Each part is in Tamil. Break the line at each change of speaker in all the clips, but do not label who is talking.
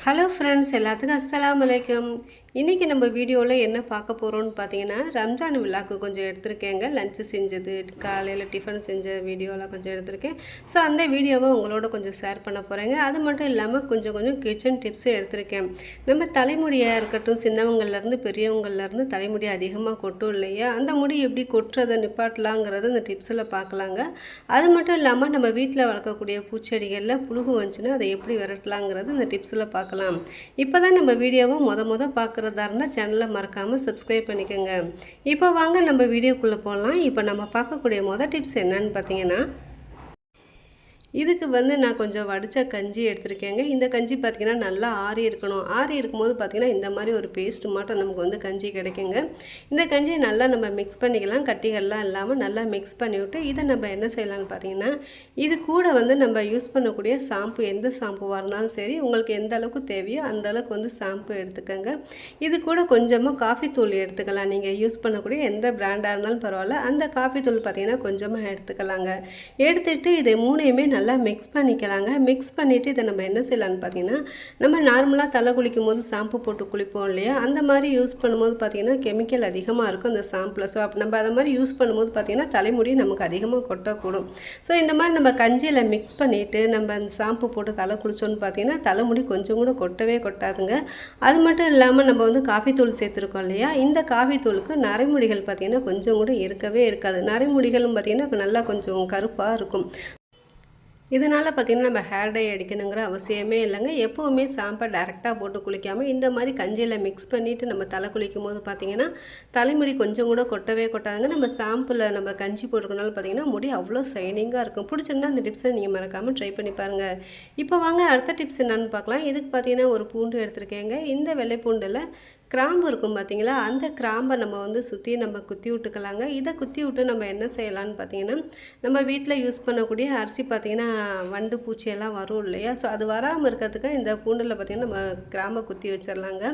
ஹலோ ஃப்ரெண்ட்ஸ், எல்லாத்துக்கும் அஸ்ஸலாமு அலைக்கும். இன்றைக்கி நம்ம வீடியோவில் என்ன பார்க்க போகிறோம்னு பார்த்தீங்கன்னா, ரம்ஜான் விழாக்கு கொஞ்சம் எடுத்திருக்கேங்க. லஞ்சு செஞ்சது, காலையில் டிஃபன் செஞ்ச வீடியோலாம் கொஞ்சம் எடுத்திருக்கேன். ஸோ அந்த வீடியோவை உங்களோட கொஞ்சம் ஷேர் பண்ண போகிறேங்க. அது மட்டும் இல்லாமல் கொஞ்சம் கிச்சன் டிப்ஸும் எடுத்திருக்கேன். நம்ம தலைமுடியாக இருக்கட்டும், சின்னவங்கள்லேருந்து பெரியவங்கள்லேருந்து தலைமுடி அதிகமாக கொட்டும் இல்லையா, அந்த முடி எப்படி கொட்டுறதை நிப்பாட்டலாங்கிறத இந்த டிப்ஸில் பார்க்கலாங்க. அது மட்டும் இல்லாமல் நம்ம வீட்டில் வளர்க்கக்கூடிய பூச்செடிகளில் புழுகு வந்துச்சுன்னா அதை எப்படி விரட்டலாங்கிறது இந்த டிப்ஸில் பார்க்கலாம். இப்போ தான் நம்ம வீடியோவை முத பார்க்குறதா இருந்தால் சேனலை மறக்காமல் சப்ஸ்கிரைப் பண்ணிக்கோங்க. இப்போ வாங்க நம்ம வீடியோக்குள்ளே போகலாம். இப்போ நம்ம பார்க்கக்கூடிய டிப்ஸ் என்னன்னு பார்த்தீங்கன்னா, இதுக்கு நான் கொஞ்சம் வடித்த கஞ்சி எடுத்திருக்கேங்க. இந்த கஞ்சி பார்த்திங்கன்னா நல்லா ஆறி இருக்கணும். ஆறி இருக்கும்போது பார்த்திங்கன்னா இந்த மாதிரி ஒரு பேஸ்ட் மாட்டம் நமக்கு கஞ்சி கிடைக்குங்க. இந்த கஞ்சியை நல்லா நம்ம மிக்ஸ் பண்ணிக்கலாம். கட்டிகள்லாம் இல்லாமல் நல்லா மிக்ஸ் பண்ணிவிட்டு இதை நம்ம என்ன செய்யலாம்னு பார்த்திங்கன்னா, இது கூட நம்ம யூஸ் பண்ணக்கூடிய ஷாம்பு, எந்த ஷாம்புவாக இருந்தாலும் சரி, உங்களுக்கு எந்த அளவுக்கு தேவையோ அந்த அளவுக்கு ஷாம்பு எடுத்துக்கோங்க. இது கூட கொஞ்சமாக காஃபி தூள் எடுத்துக்கலாம். நீங்கள் யூஸ் பண்ணக்கூடிய எந்த பிராண்டாக இருந்தாலும் பரவாயில்ல, அந்த காஃபி தூள் பார்த்திங்கன்னா கொஞ்சமாக எடுத்துக்கலாங்க. எடுத்துகிட்டு இதை மூணையுமே நல்லா மிக்ஸ் பண்ணிக்கலாங்க. மிக்ஸ் பண்ணிவிட்டு இதை நம்ம என்ன செய்யலான்னு பார்த்தீங்கன்னா, நம்ம நார்மலாக தலை குளிக்கும் போது ஷாம்பு போட்டு குளிப்போம் இல்லையா, அந்த மாதிரி யூஸ் பண்ணும்போது பார்த்திங்கன்னா கெமிக்கல் அதிகமாக இருக்கும் அந்த ஷாம்பில். ஸோ அப்போ நம்ம அதை மாதிரி யூஸ் பண்ணும்போது பார்த்திங்கன்னா தலைமுடி நமக்கு அதிகமாக கொட்டக்கூடும். ஸோ இந்த மாதிரி நம்ம கஞ்சியில் மிக்ஸ் பண்ணிவிட்டு நம்ம அந்த ஷாம்பு போட்டு தலை குளிச்சோன்னு பார்த்திங்கன்னா தலைமுடி கொஞ்சம் கூட கொட்டவே கொட்டாதுங்க. அது மட்டும் இல்லாமல் நம்ம காஃபி தூள் சேர்த்துருக்கோம் இல்லையா, இந்த காஃபி தூளுக்கு நரைமுடிகள் பார்த்திங்கன்னா கொஞ்சம் கூட இருக்கவே இருக்காது. நரைமுடிகளும் பார்த்திங்கன்னா நல்லா கொஞ்சம் கருப்பாக இருக்கும். இதனால் பார்த்திங்கன்னா நம்ம ஹேர் டை அடிக்கணுங்கிற அவசியமே இல்லைங்க. எப்போவுமே ஷாம்பை டைரெக்டாக போட்டு குளிக்காமல் இந்த மாதிரி கஞ்சியில் மிக்ஸ் பண்ணிவிட்டு நம்ம தலை குளிக்கும் போது பார்த்திங்கன்னா தலைமுடி கொஞ்சம் கூட கொட்டவே கொட்டாதுங்க. நம்ம ஷாம்பில் நம்ம கஞ்சி போட்டுக்கனால பார்த்திங்கன்னா முடி அவ்வளோ ஷைனிங்காக இருக்கும். பிடிச்சிருந்தா அந்த டிப்ஸை நீங்கள் மறக்காமல் ட்ரை பண்ணி பாருங்கள். இப்போ வாங்க அடுத்த டிப்ஸ் என்னென்னு பார்க்கலாம். இதுக்கு பார்த்திங்கன்னா ஒரு பூண்டு எடுத்துருக்கேங்க. இந்த வெள்ளை பூண்டில் கிராம்பு இருக்கும் பார்த்திங்களா, அந்த கிராம்பை நம்ம சுற்றி நம்ம குத்தி விட்டுக்கலாங்க. இதை குத்தி விட்டு நம்ம என்ன செய்யலான்னு பார்த்திங்கன்னா, நம்ம வீட்டில் யூஸ் பண்ணக்கூடிய அரிசி பார்த்திங்கன்னா வண்டு பூச்சியெல்லாம் வரும் இல்லையா, ஸோ அது வராமல் இருக்கிறதுக்கு இந்த பூண்டில் பார்த்திங்கன்னா நம்ம கிராம்பை குத்தி வச்சிடலாங்க.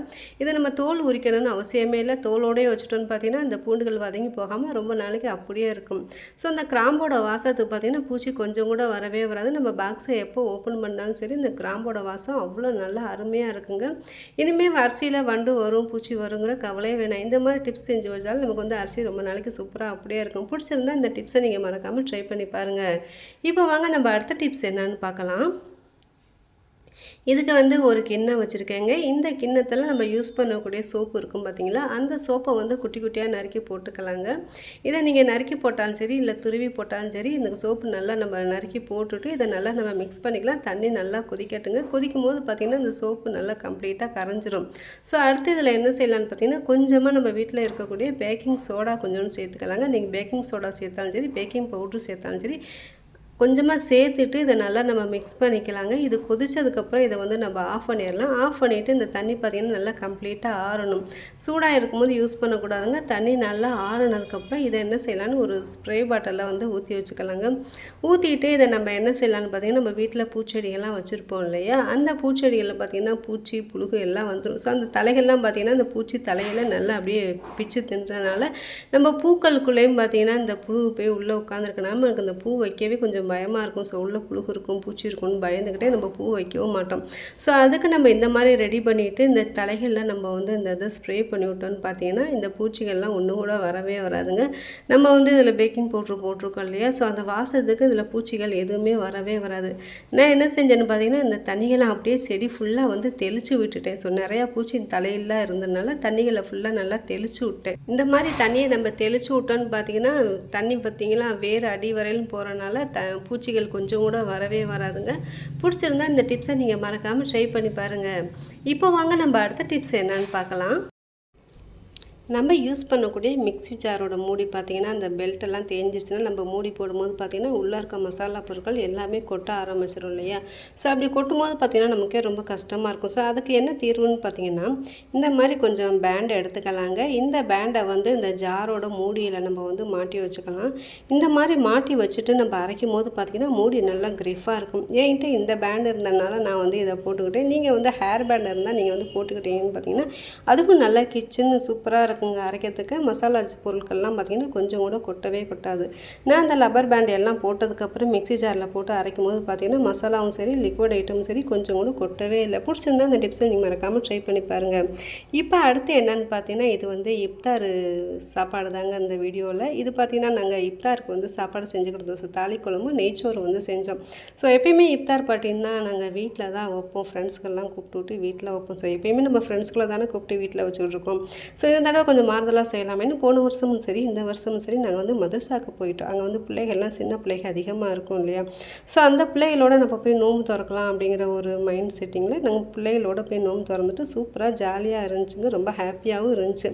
இதை நம்ம தோல் உரிக்கணும்னு அவசியமே இல்லை. தோலோடையே வச்சுட்டோன்னு பார்த்திங்கன்னா இந்த பூண்டுகள் வதங்கி போகாமல் ரொம்ப நாளைக்கு அப்படியே இருக்கும். ஸோ அந்த கிராம்போட வாசத்துக்கு பார்த்திங்கன்னா பூச்சி கொஞ்சம் கூட வரவே வராது. நம்ம பாக்ஸை எப்போ ஓப்பன் பண்ணாலும் சரி இந்த கிராம்போட வாசம் அவ்வளோ நல்லா அருமையாக இருக்குங்க. இனிமேல் அரிசியில் வண்டு வரும், பூச்சி வருங்கிற கவலையே வேணாம். இந்த மாதிரி டிப்ஸ் செஞ்சு வச்சாலும் நமக்கு அரிசி ரொம்ப நாளைக்கு சூப்பராக அப்படியே இருக்கும். பிடிச்சிருந்தா இந்த டிப்ஸை நீங்கள் மறக்காமல் ட்ரை பண்ணி பாருங்கள். இப்போ வாங்க நம்ம அடுத்த டிப்ஸ் என்னன்னு பார்க்கலாம். இதுக்கு ஒரு கிண்ணம் வச்சுருக்கேங்க. இந்த கிண்ணத்தில் நம்ம யூஸ் பண்ணக்கூடிய சோப்பு இருக்கும் பார்த்திங்களா, அந்த சோப்பை குட்டி குட்டியாக நறுக்கி போட்டுக்கலாங்க. இதை நீங்கள் நறுக்கி போட்டாலும் சரி, இல்லை துருவி போட்டாலும் சரி, இந்த சோப்பு நல்லா நம்ம நறுக்கி போட்டுட்டு இதை நல்லா நம்ம மிக்ஸ் பண்ணிக்கலாம். தண்ணி நல்லா கொதிக்கட்டுங்க. கொதிக்கும் போது பார்த்திங்கன்னா இந்த சோப்பு நல்லா கம்ப்ளீட்டாக கரைஞ்சிரும். ஸோ அடுத்து இதில் என்ன செய்யலான்னு பார்த்திங்கன்னா, கொஞ்சமாக நம்ம வீட்டில் இருக்கக்கூடிய பேக்கிங் சோடா கொஞ்சோன்னு சேர்த்துக்கலாங்க. நீங்கள் பேக்கிங் சோடா சேர்த்தாலும் சரி, பேக்கிங் பவுட்ரு சேர்த்தாலும் சரி, கொஞ்சமாக சேர்த்துட்டு இதை நல்லா நம்ம மிக்ஸ் பண்ணிக்கலாங்க. இது கொதிச்சதுக்கப்புறம் இதை நம்ம ஆஃப் பண்ணிடலாம். ஆஃப் பண்ணிவிட்டு இந்த தண்ணி பார்த்திங்கன்னா நல்லா கம்ப்ளீட்டாக ஆறணும். சூடாக இருக்கும்போது யூஸ் பண்ணக்கூடாதுங்க. தண்ணி நல்லா ஆறுனதுக்கப்புறம் இதை என்ன செய்யலான்னு ஒரு ஸ்ப்ரே பாட்டிலில் ஊற்றி வச்சுக்கலாங்க. ஊற்றிட்டு இதை நம்ம என்ன செய்யலான்னு பார்த்திங்கன்னா, நம்ம வீட்டில் பூச்செடிகள்லாம் வச்சுருப்போம் இல்லையா, அந்த பூச்செடிகளில் பார்த்திங்கன்னா பூச்சி புழுகு எல்லாம் வந்துடும். ஸோ அந்த தலைகள்லாம் பார்த்திங்கன்னா அந்த பூச்சி தலைகளை நல்லா அப்படியே பிச்சு தின்றனால நம்ம பூக்களுக்குள்ளேயும் பார்த்திங்கன்னா இந்த புழு போய் உள்ளே உட்காந்துருக்கனால நமக்கு அந்த பூ வைக்கவே கொஞ்சம் பயமாக இருக்கும். ஸோ உள்ள புழுகு இருக்கும், பூச்சி இருக்கும்னு பயந்துக்கிட்டே நம்ம பூ வைக்கவும் மாட்டோம். ஸோ அதுக்கு நம்ம இந்த மாதிரி ரெடி பண்ணிவிட்டு இந்த தலைகளில் நம்ம இந்த இதை ஸ்ப்ரே பண்ணி விட்டோன்னு பார்த்தீங்கன்னா இந்த பூச்சிகள்லாம் ஒன்று கூட வரவே வராதுங்க. நம்ம இதில் பேக்கிங் பவுட்ரு போட்டிருக்கோம் இல்லையா, ஸோ அந்த வாசத்துக்கு இதில் பூச்சிகள் எதுவுமே வரவே வராது. நான் என்ன செஞ்சேன்னு பார்த்தீங்கன்னா, இந்த தண்ணிகளை அப்படியே செடி ஃபுல்லாக தெளித்து விட்டுட்டேன். ஸோ நிறையா பூச்சி தலையெல்லாம் இருந்ததுனால தண்ணிகளை ஃபுல்லாக நல்லா தெளித்து விட்டேன். இந்த மாதிரி தண்ணியை நம்ம தெளித்து விட்டோன்னு பார்த்தீங்கன்னா தண்ணி பார்த்திங்கன்னா வேறு அடி வரையிலும் போகிறனால பூச்சிகள் கொஞ்சம் கூட வரவே வராதுங்க. பிடிச்சிருந்தா இந்த டிப்ஸை நீங்கள் மறக்காமல் ட்ரை பண்ணி பாருங்கள். இப்போ வாங்க நம்ம அடுத்த டிப்ஸ் என்னன்னு பார்க்கலாம். நம்ம யூஸ் பண்ணக்கூடிய மிக்ஸி ஜாரோட மூடி பார்த்திங்கன்னா அந்த பெல்ட்டெல்லாம் தேஞ்சிச்சுன்னா நம்ம மூடி போடும்போது பார்த்திங்கன்னா உள்ளே இருக்க மசாலா பொருட்கள் எல்லாமே கொட்ட ஆரம்பிச்சிடும் இல்லையா. ஸோ அப்படி கொட்டும்போது பார்த்திங்கன்னா நமக்கே ரொம்ப கஷ்டமாக இருக்கும். ஸோ அதுக்கு என்ன தீர்வுன்னு பார்த்திங்கன்னா, இந்த மாதிரி கொஞ்சம் பேண்டை எடுத்துக்கலாங்க. இந்த பேண்டை இந்த ஜாரோட மூடியில் நம்ம மாட்டி வச்சுக்கலாம். இந்த மாதிரி மாட்டி வச்சுட்டு நம்ம அரைக்கும் போது பார்த்திங்கன்னா மூடி நல்லா கிரிஃபாக இருக்கும். என்கிட்ட இந்த பேண்ட் இருந்ததுனால நான் இதை போட்டுக்கிட்டேன். நீங்கள் ஹேர் பேண்ட் இருந்தால் நீங்கள் போட்டுக்கிட்டீங்கன்னு பார்த்திங்கன்னா அதுக்கும் நல்லா கிச்சன்னு சூப்பராக இருக்கும். இருக்குங்க அரைக்கிறதுக்கு. மசாலா பொருட்கள்லாம் பார்த்திங்கன்னா கொஞ்சம் கூட கொட்டவே கொட்டாது. நான் அந்த லப்பர் பேண்ட் எல்லாம் போட்டதுக்கப்புறம் மிக்ஸி ஜாரில் போட்டு அரைக்கும் போது பார்த்திங்கன்னா மசாலாவும் சரி லிக்விட் ஐட்டமும் சரி கொஞ்சம் கூட கொட்டவே இல்லை. பிடிச்சிருந்தா அந்த டிப்ஸை நீங்கள் மறக்காமல் ட்ரை பண்ணி பாருங்கள். இப்போ அடுத்து என்னென்னு பார்த்தீங்கன்னா இது வந்து இஃப்தார் சாப்பாடு தாங்க இந்த வீடியோவில். இது பார்த்திங்கன்னா நாங்கள் இஃப்தாருக்கு வந்து சாப்பாடு செஞ்சு கொடுத்தோம். தாலி குழம்பு நெய்ச்சோறு வந்து செஞ்சோம். ஸோ எப்பயுமே இஃப்தார் பார்த்திங்கன்னா நாங்கள் வீட்டில் தான் வைப்போம். ஃப்ரெண்ட்ஸ்க்கெல்லாம் கூப்பிட்டு வீட்டில் வைப்போம். ஸோ எப்பயுமே நம்ம ஃப்ரெண்ட்ஸ்களை தானே கூப்பிட்டு வீட்டில் வச்சுட்ருக்கோம். ஸோ இந்த தடவை கொஞ்சம் மாறுதலாக செய்யலாமேன்னு போன வருஷமும் சரி இந்த வருஷமும் சரி நாங்கள் வந்து மதரசாவுக்கு போயிட்டோம். அங்கே வந்து பிள்ளைகள்லாம் சின்ன பிள்ளைகள் அதிகமாக இருக்கும் இல்லையா. ஸோ அந்த பிள்ளைகளோட நம்ம போய் நோம்பு திறக்கலாம் அப்படிங்கிற ஒரு மைண்ட் செட்டிங்கில் நாங்கள் பிள்ளைகளோட போய் நோம்பு திறந்துட்டு சூப்பராக ஜாலியாக இருந்துச்சுங்க. ரொம்ப ஹாப்பியாகவும் இருந்துச்சு.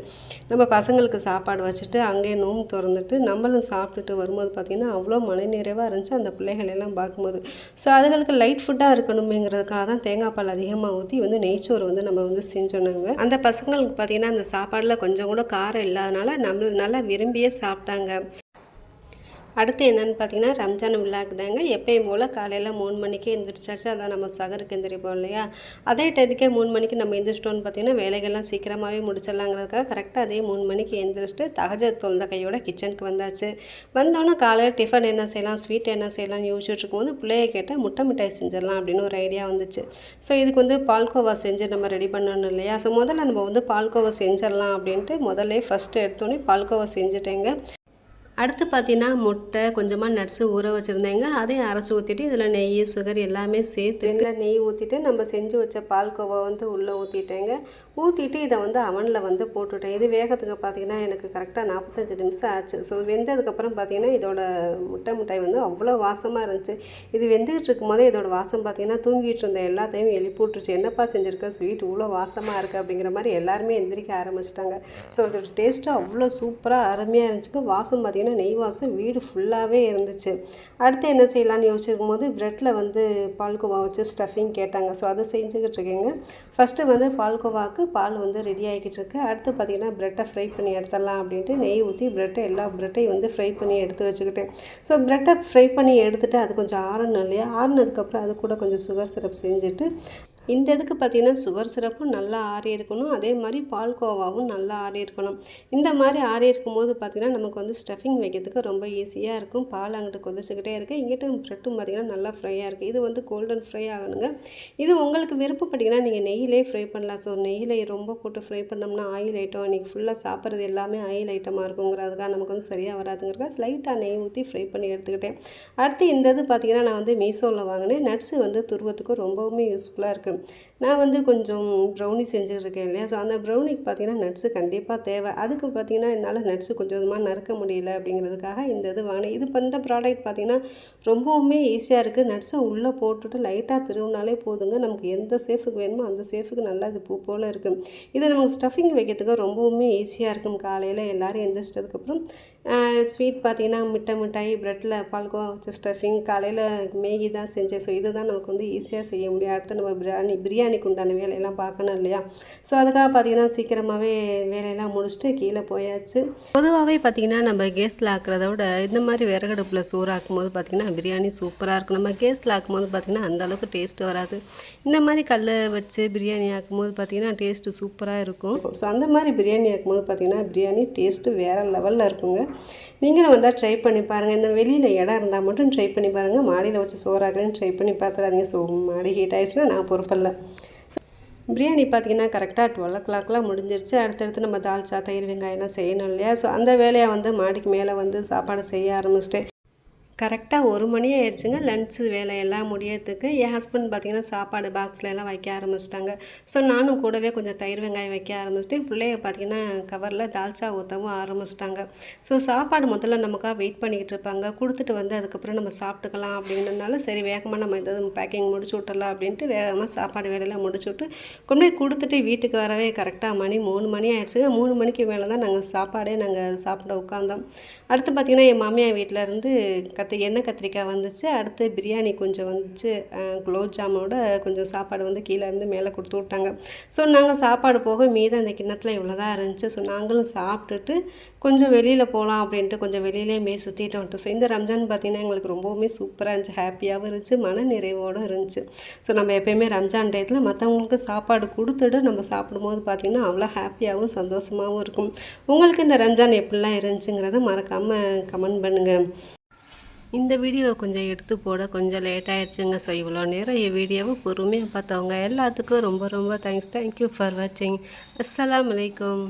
நம்ம பசங்களுக்கு சாப்பாடு வச்சுட்டு அங்கேயே நோம்பு திறந்துட்டு நம்மளும் சாப்பிட்டுட்டு வரும்போது பார்த்திங்கன்னா அவ்வளோ மனநிறைவாக இருந்துச்சு அந்த பிள்ளைகள் எல்லாம் பார்க்கும்போது. ஸோ அதுகளுக்கு லைட் ஃபுட்டாக இருக்கணுமேங்கிறதுக்காக தான் தேங்காய் பால் அதிகமாக ஊற்றி வந்து நெய்ச்சோறு வந்து நம்ம வந்து செஞ்சோன்னாங்க. அந்த பசங்களுக்கு பார்த்திங்கன்னா அந்த சாப்பாடில் கொஞ்சம் கூட காரம் இல்லாதனால நம்ம நல்லா விரும்பியே சாப்பிட்டாங்க. அடுத்து என்னென்னு பார்த்தீங்கன்னா ரம்ஜான் விழாக்கு தாங்க. எப்பயும் போல் காலையில் 3 மணிக்கு எழுந்திரிச்சாச்சு. அதான் நம்ம சகருக்கு எந்திரிப்போம் இல்லையா. அதே டயத்துக்கே 3 மணிக்கு நம்ம எழுந்திரிச்சிட்டோன்னு பார்த்தீங்கன்னா வேலைகள்லாம் சீக்கிரமாகவே முடிச்சிடலாங்கிறதுக்காக கரெக்டாக அதே 3 மணிக்கு எழுந்திரிச்சிட்டு தஹஜத் தொழுத கையோட கிச்சனுக்கு வந்தாச்சு. வந்தோன்னே காலையில் டிஃபன் என்ன செய்யலாம், ஸ்வீட் என்ன செய்யலாம்னு யோசிச்சுட்டு இருக்கும்போது பிள்ளைய கேட்டால் முட்டை மிட்டாய் செஞ்சிடலாம் அப்படின்னு ஒரு ஐடியா வந்துச்சு. ஸோ இதுக்கு வந்து பால்கோவா செஞ்சு நம்ம ரெடி பண்ணணும் இல்லையா. ஸோ முதல்ல நம்ம வந்து பால்கோவா செஞ்சிடலாம் அப்படின்ட்டு முதல்ல ஃபஸ்ட்டு எடுத்தோன்னே பால்கோவா செஞ்சுட்டேங்க. அடுத்து பார்த்தீங்கன்னா முட்டை கொஞ்சமாக நட்ஸு ஊற வச்சுருந்தேங்க. அதையும் அரைச்சி ஊற்றிட்டு இதில் நெய் சுகர் எல்லாமே சேர்த்துட்டு நெய் ஊற்றிட்டு நம்ம செஞ்சு வச்ச பால்கோவா வந்து உள்ளே ஊற்றிட்டேங்க. ஊற்றிட்டு இதை வந்து அவனில் வந்து போட்டுவிட்டேன். இது வேகத்துக்கு பார்த்திங்கன்னா எனக்கு கரெக்டாக 45 நிமிஷம் ஆச்சு. ஸோ வெந்ததுக்கப்புறம் பார்த்திங்கன்னா இதோட முட்டை மிட்டாய் வந்து அவ்வளோ வாசமாக இருந்துச்சு. இது வெந்துக்கிட்டு இருக்கும் போதே இதோட வாசம் பார்த்திங்கன்னா தூங்கிட்டு இருந்த எல்லாத்தையும் எழுப்பி விட்டுருச்சு. என்னப்பா செஞ்சுருக்க ஸ்வீட் இவ்வளோ வாசமாக இருக்குது அப்படிங்கிற மாதிரி எல்லாருமே எந்திரிக்க ஆரம்பிச்சிட்டாங்க. ஸோ இதோட டேஸ்ட்டு அவ்வளோ சூப்பராக அருமையாக இருந்துச்சுங்க. வாசம் பார்த்திங்கன்னா நெய் வாசம் வீடு ஃபுல்லாகவே இருந்துச்சு. அடுத்து என்ன செய்யலான்னு யோசிச்சிருக்கும் போது ப்ரெட்டில் வந்து பால்கோவா வச்சு ஸ்டஃபிங் கேட்டாங்க. ஸோ அதை செஞ்சுக்கிட்டு இருக்கேங்க. ஃபஸ்ட்டு வந்து பால்கோவாவுக்கு பால் வந்து ரெடி ஆகிக்கிட்டு இருக்கு. அடுத்து பார்த்திங்கன்னா ப்ரெட்டை ஃப்ரை பண்ணி எடுத்துடலாம் அப்படின்ட்டு நெய் ஊற்றி எல்லா ப்ரெட்டையும் வந்து ஃப்ரை பண்ணி எடுத்து வச்சுக்கிட்டேன். ஸோ ப்ரெட்டை ஃப்ரை பண்ணி எடுத்துகிட்டு அது கொஞ்சம் ஆறணும் இல்லையா. ஆறினதுக்கப்புறம் அது கூட கொஞ்சம் சுகர் சிரப் செஞ்சுட்டு இந்த இதுக்கு பார்த்திங்கன்னா சுகர் சிரப்பும் நல்லா ஆறி இருக்கணும். அதே மாதிரி பால்கோவாவும் நல்லா ஆறி இருக்கணும். இந்த மாதிரி ஆறி இருக்கும்போது பார்த்திங்கன்னா நமக்கு வந்து ஸ்டஃபிங் வைக்கிறதுக்கு ரொம்ப ஈஸியாக இருக்கும். பால் அங்கிட்டு கொதிச்சுக்கிட்டே இருக்குது. இங்கிட்ட ப்ரெட்டும் பார்த்திங்கன்னா நல்லா ஃப்ரையாக இருக்குது. இது வந்து கோல்டன் ஃப்ரை ஆகணுங்க. இது உங்களுக்கு விருப்பப்பட்டிங்கன்னா நீங்கள் நெய்யிலே ஃப்ரை பண்ணலாம். ஸோ நெய்யில் ரொம்ப போட்டு ஃப்ரை பண்ணோம்னா ஆயில் ஐட்டம் இன்றைக்கி ஃபுல்லாக சாப்பிட்றது எல்லாமே ஆயில் ஐட்டமாக இருக்குங்கிறதுக்காக நமக்கு வந்து சரியாக வராதுங்கிறதுக்காக லைட்டாக நெய் ஊற்றி ஃப்ரை பண்ணி எடுத்துக்கிட்டேன். அடுத்து இந்த இது பார்த்திங்கன்னா நான் வந்து மீஷோவில் வாங்கினேன். நட்ஸு வந்து துருவத்துக்கு ரொம்பவுமே யூஸ்ஃபுல்லாக இருக்குது. நான் வந்து கொஞ்சம் ப்ரௌனி செஞ்சுருக்கேன் இல்லையா. ஸோ அந்த ப்ரௌனிக்கு பார்த்திங்கன்னா நட்ஸு கண்டிப்பாக தேவை. அதுக்கு பார்த்திங்கன்னா என்னால் நட்ஸு கொஞ்சம் கொஞ்சமாக நறுக்க முடியல அப்படிங்கிறதுக்காக இந்த இது வாங்கினேன். இது இந்த ப்ராடக்ட் பார்த்திங்கன்னா ரொம்பவுமே ஈஸியாக இருக்குது. நட்ஸை உள்ளே போட்டுட்டு லைட்டாக திருவினாலே போதுங்க. நமக்கு எந்த சேஃபுக்கு வேணுமோ அந்த சேஃபுக்கு நல்லா இது பூ போல் இருக்குது. இது நமக்கு ஸ்டஃபிங் வைக்கிறதுக்கு ரொம்பவுமே ஈஸியாக இருக்கும். காலையில் எல்லோரும் எந்திரிச்சிட்டதுக்கப்புறம் ஸ்வீட் பார்த்திங்கன்னா மிட்டாய் ப்ரெட்டில் பால்கோவா வச்ச ஸ்டஃபிங் காலையில் மேகி தான் செஞ்சேன். ஸோ இது தான் நமக்கு வந்து ஈஸியாக செய்ய முடியும். அடுத்து நம்ம பிரியாணிக்கு உண்டான வேலையெல்லாம் பார்க்கணும் இல்லையா. ஸோ அதுக்காக பார்த்திங்கன்னா சீக்கிரமாகவே வேலையெல்லாம் முடிச்சுட்டு கீழே போயாச்சு. பொதுவாகவே பார்த்திங்கன்னா நம்ம கேஸில் ஆக்கிறத விட இந்த மாதிரி விறகடுப்பில் சோறு ஆக்கும்போது பார்த்திங்கன்னா பிரியாணி சூப்பராக இருக்கும். நம்ம கேஸில் ஆக்கும்போது பார்த்திங்கன்னா அந்தளவுக்கு டேஸ்ட்டு வராது. இந்த மாதிரி கல்லை வச்சு பிரியாணி ஆக்கும்போது பார்த்திங்கன்னா டேஸ்ட்டு சூப்பராக இருக்கும். ஸோ அந்த மாதிரி பிரியாணி ஆக்கும்போது பார்த்திங்கன்னா பிரியாணி டேஸ்ட்டு வேறு லெவலில் இருக்குங்க. நீங்களும் வந்தால் ட்ரை பண்ணி பாருங்கள். இந்த வெளியில் இடம் இருந்தால் மட்டும் ட்ரை பண்ணி பாருங்கள். மாடியில் வச்சு சோறாக்குறேன்னு ட்ரை பண்ணி பார்த்துறாதீங்க. ஸோ மாடி ஹீட் ஆகிடுச்சுன்னா நான் பொறுப்பில்லை. பிரியாணி பார்த்திங்கன்னா கரெக்டாக 12 o'clockலாம் முடிஞ்சிருச்சு. அடுத்தடுத்து நம்ம தால்ச்சா தயிர் வெங்காயம்லாம் செய்யணும் இல்லையா. ஸோ அந்த வேலையை வந்து மாடிக்கு மேலே வந்து சாப்பாடு செய்ய ஆரம்பிச்சிட்டேன். கரெக்டாக 1 மணி ஆயிடுச்சுங்க லன்ச்சு வேலையெல்லாம் முடியறதுக்கு. என் ஹஸ்பண்ட் பார்த்திங்கன்னா சாப்பாடு பாக்ஸில் எல்லாம் வைக்க ஆரம்பிச்சிட்டாங்க. ஸோ நானும் கூடவே கொஞ்சம் தயிர் வெங்காயம் வைக்க ஆரம்பிச்சிட்டேன். பிள்ளைய பார்த்திங்கன்னா கவரில் தால்ச்சா ஊற்றவும் ஆரம்பிச்சிட்டாங்க. ஸோ சாப்பாடு முதல்ல நமக்காக வெயிட் பண்ணிக்கிட்டு இருப்பாங்க. கொடுத்துட்டு வந்து அதுக்கப்புறம் நம்ம சாப்பிட்டுக்கலாம் அப்படின்றனால சரி வேகமாக நம்ம எதாவது பேக்கிங் முடிச்சு விட்டுடலாம் அப்படின்ட்டு வேகமாக சாப்பாடு வேலையெல்லாம் முடிச்சு விட்டு கொண்டு போய் கொடுத்துட்டு வீட்டுக்கு வரவே கரெக்டாக 3 மணி ஆயிடுச்சுங்க. 3 மணிக்கு மேலே தான் நாங்கள் சாப்பாடே சாப்பிட உட்காந்தோம். அடுத்து பார்த்திங்கன்னா என் மாமியார் வீட்டில் இருந்து எண்ணெய் கத்திரிக்காய் வந்துச்சு. அடுத்து பிரியாணி கொஞ்சம் வந்துச்சு. குலோப் ஜாமோட கொஞ்சம் சாப்பாடு வந்து கீழே இருந்து மேலே கொடுத்து விட்டாங்க. ஸோ நாங்கள் சாப்பாடு போக மீதம் அந்த கிண்ணத்தில் இவ்வளோ தான் இருந்துச்சு. ஸோ நாங்களும் சாப்பிட்டுட்டு கொஞ்சம் வெளியில் போகலாம் அப்படின்ட்டு கொஞ்சம் வெளியிலேயுமே சுற்றிட்டு வந்துட்டோம். ஸோ இந்த ரம்ஜான் பார்த்திங்கன்னா எங்களுக்கு ரொம்பவுமே சூப்பராக இருந்துச்சு, ஹாப்பியாகவும் இருந்துச்சு, மன நிறைவோடு இருந்துச்சு. ஸோ நம்ம எப்போயுமே ரம்ஜான் டயத்தில் மற்றவங்களுக்கு சாப்பாடு கொடுத்துட்டு நம்ம சாப்பிடும்போது பார்த்திங்கன்னா அவ்வளோ ஹாப்பியாகவும் சந்தோஷமாகவும் இருக்கும். உங்களுக்கு இந்த ரம்ஜான் எப்படிலாம் இருந்துச்சுங்கிறத மறக்காமல் கமெண்ட் பண்ணுங்கள். இந்த வீடியோவை கொஞ்சம் எடுத்து போட கொஞ்சம் லேட் ஆகிடுச்சுங்க. ஸோ இவ்வளோ நேரம் என் வீடியோவை பொறுமையாக பார்த்தவங்க எல்லாத்துக்கும் ரொம்ப ரொம்ப தேங்க்ஸ். தேங்க்யூ ஃபார் வாட்சிங். அஸ்ஸலாமு அலைக்கும்.